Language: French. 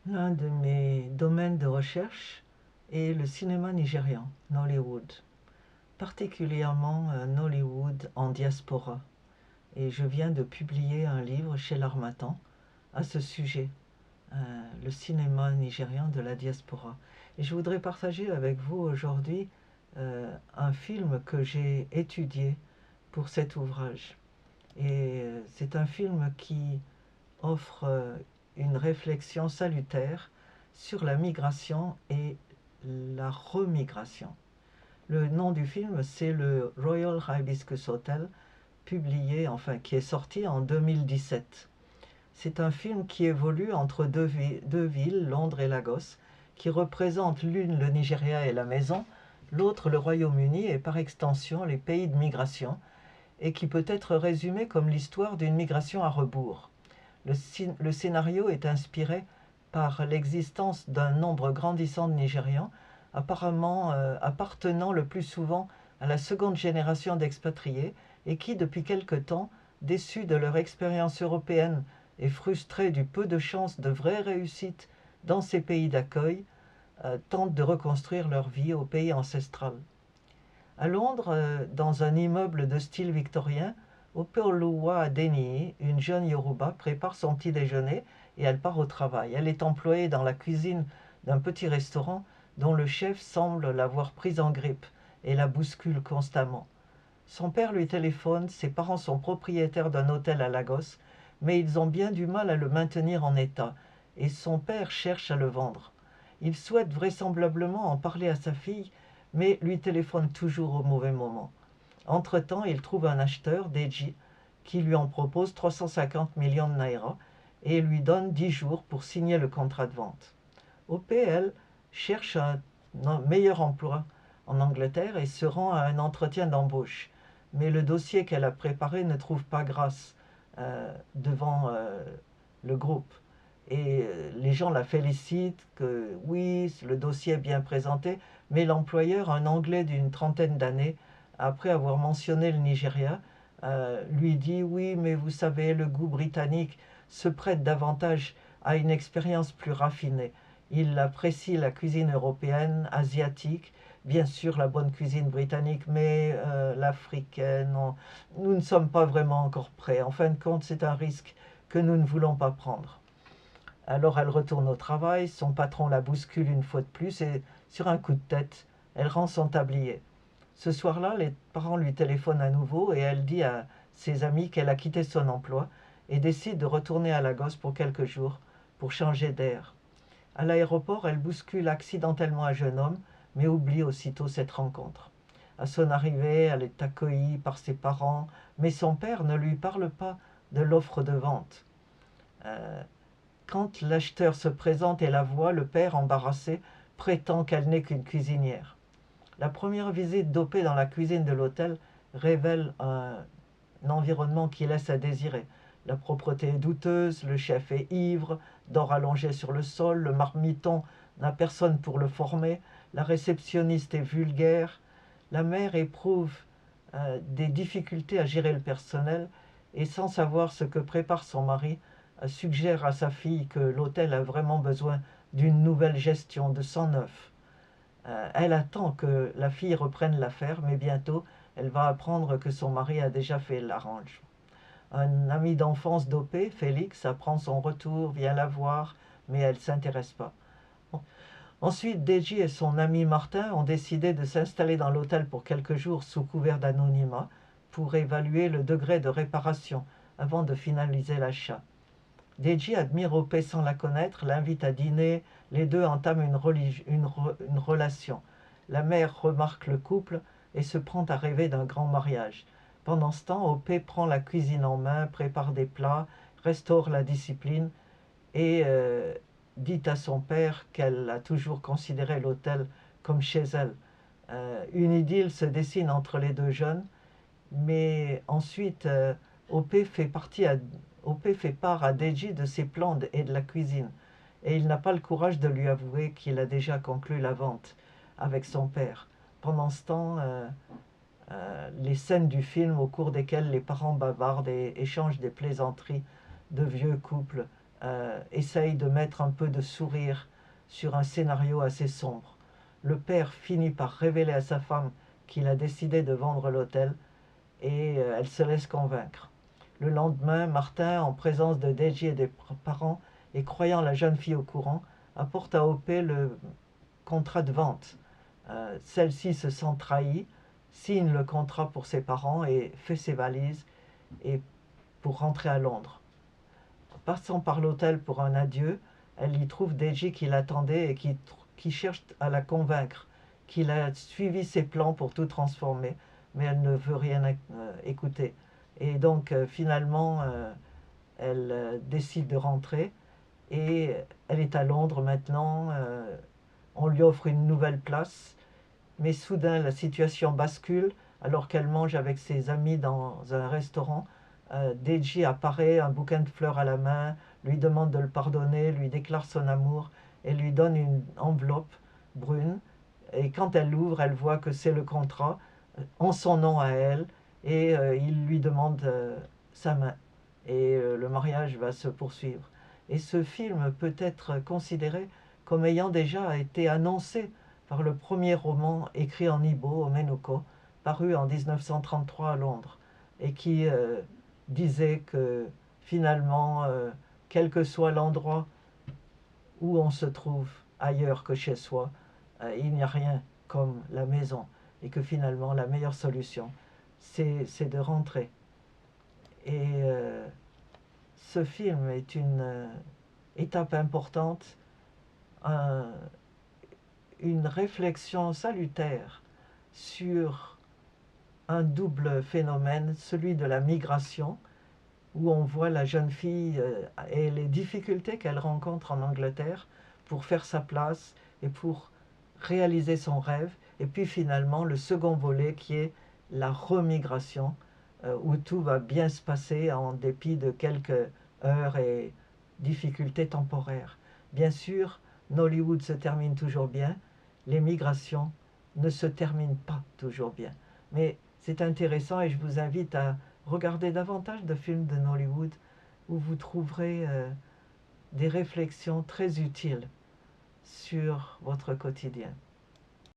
L'un de mes domaines de recherche est le cinéma nigérian, Nollywood, particulièrement Nollywood en diaspora. Et je viens de publier un livre chez l'Harmattan à ce sujet, le cinéma nigérian de la diaspora. Et je voudrais partager avec vous aujourd'hui un film que j'ai étudié pour cet ouvrage. Et c'est un film qui offre une réflexion salutaire sur la migration et la remigration. Le nom du film, c'est le Royal Hibiscus Hotel, qui est sorti en 2017. C'est un film qui évolue entre deux villes, Londres et Lagos, qui représentent l'une le Nigeria et la maison, l'autre le Royaume-Uni et par extension les pays de migration, et qui peut être résumé comme l'histoire d'une migration à rebours. Le scénario est inspiré par l'existence d'un nombre grandissant de Nigérians, apparemment appartenant le plus souvent à la seconde génération d'expatriés et qui, depuis quelque temps, déçus de leur expérience européenne et frustrés du peu de chances de vraie réussite dans ces pays d'accueil, tentent de reconstruire leur vie au pays ancestral. À Londres, dans un immeuble de style victorien, Opeoluwa Adeniyi, une jeune Yoruba, prépare son petit déjeuner et elle part au travail. Elle est employée dans la cuisine d'un petit restaurant dont le chef semble l'avoir prise en grippe et la bouscule constamment. Son père lui téléphone, ses parents sont propriétaires d'un hôtel à Lagos, mais ils ont bien du mal à le maintenir en état, et son père cherche à le vendre. Il souhaite vraisemblablement en parler à sa fille, mais lui téléphone toujours au mauvais moment. Entre-temps, il trouve un acheteur, Deji, qui lui en propose 350 millions de naira et lui donne 10 jours pour signer le contrat de vente. OPL cherche un meilleur emploi en Angleterre et se rend à un entretien d'embauche. Mais le dossier qu'elle a préparé ne trouve pas grâce devant le groupe. Et les gens la félicitent que oui, le dossier est bien présenté, mais l'employeur, un Anglais d'une trentaine d'années, après avoir mentionné le Nigeria, lui dit oui, mais vous savez, le goût britannique se prête davantage à une expérience plus raffinée. Il apprécie la cuisine européenne, asiatique, bien sûr la bonne cuisine britannique, mais l'africaine, nous ne sommes pas vraiment encore prêts. En fin de compte, c'est un risque que nous ne voulons pas prendre. Alors elle retourne au travail, son patron la bouscule une fois de plus et sur un coup de tête, elle rend son tablier. Ce soir-là, les parents lui téléphonent à nouveau et elle dit à ses amis qu'elle a quitté son emploi et décide de retourner à Lagos pour quelques jours pour changer d'air. À l'aéroport, elle bouscule accidentellement un jeune homme, mais oublie aussitôt cette rencontre. À son arrivée, elle est accueillie par ses parents, mais son père ne lui parle pas de l'offre de vente. Euh, Quand l'acheteur se présente et la voit, le père, embarrassé, prétend qu'elle n'est qu'une cuisinière. La première visite d'OP dans la cuisine de l'hôtel révèle un environnement qui laisse à désirer. La propreté est douteuse, le chef est ivre, dort allongé sur le sol, le marmiton n'a personne pour le former, la réceptionniste est vulgaire, la mère éprouve des difficultés à gérer le personnel et sans savoir ce que prépare son mari, suggère à sa fille que l'hôtel a vraiment besoin d'une nouvelle gestion, de sang neuf. Elle attend que la fille reprenne l'affaire, mais bientôt elle va apprendre que son mari a déjà fait l'arrangement. Un ami d'enfance dopé, Félix, apprend son retour, vient la voir, mais elle ne s'intéresse pas. Ensuite, Deji et son ami Martin ont décidé de s'installer dans l'hôtel pour quelques jours sous couvert d'anonymat pour évaluer le degré de réparation avant de finaliser l'achat. Deji admire OP sans la connaître, l'invite à dîner, les deux entament une relation. La mère remarque le couple et se prend à rêver d'un grand mariage. Pendant ce temps, OP prend la cuisine en main, prépare des plats, restaure la discipline et dit à son père qu'elle a toujours considéré l'hôtel comme chez elle. Une idylle se dessine entre les deux jeunes, mais ensuite OP fait part à Deji de ses plans et de la cuisine, et il n'a pas le courage de lui avouer qu'il a déjà conclu la vente avec son père. Pendant ce temps, les scènes du film au cours desquelles les parents bavardent et échangent des plaisanteries de vieux couples essaye de mettre un peu de sourire sur un scénario assez sombre. Le père finit par révéler à sa femme qu'il a décidé de vendre l'hôtel et elle se laisse convaincre. Le lendemain, Martin, en présence de Deji et des parents et croyant la jeune fille au courant, apporte à OP le contrat de vente. Celle-ci se sent trahie, signe le contrat pour ses parents et fait ses valises et pour rentrer à Londres. Passant par l'hôtel pour un adieu, elle y trouve Deji qui l'attendait et qui cherche à la convaincre qu'il a suivi ses plans pour tout transformer, mais elle ne veut rien écouter. Et donc finalement, elle décide de rentrer et elle est à Londres maintenant. On lui offre une nouvelle place, mais soudain la situation bascule alors qu'elle mange avec ses amis dans un restaurant. Deji apparaît, un bouquin de fleurs à la main, lui demande de le pardonner, lui déclare son amour et lui donne une enveloppe brune. Et quand elle l'ouvre, elle voit que c'est le contrat en son nom à elle et il lui demande sa main. Et le mariage va se poursuivre. Et ce film peut être considéré comme ayant déjà été annoncé par le premier roman écrit en Igbo, Omenoko, paru en 1933 à Londres, et qui disait que finalement, quel que soit l'endroit où on se trouve ailleurs que chez soi, il n'y a rien comme la maison, et que finalement la meilleure solution, c'est de rentrer. Et ce film est une étape importante, une réflexion salutaire sur un double phénomène, celui de la migration, où on voit la jeune fille et les difficultés qu'elle rencontre en Angleterre pour faire sa place et pour réaliser son rêve, et puis finalement le second volet qui est la remigration, où tout va bien se passer en dépit de quelques heures et difficultés temporaires. Bien sûr, Nollywood se termine toujours bien, les migrations ne se terminent pas toujours bien. Mais c'est intéressant et je vous invite à regarder davantage de films de Nollywood où vous trouverez des réflexions très utiles sur votre quotidien.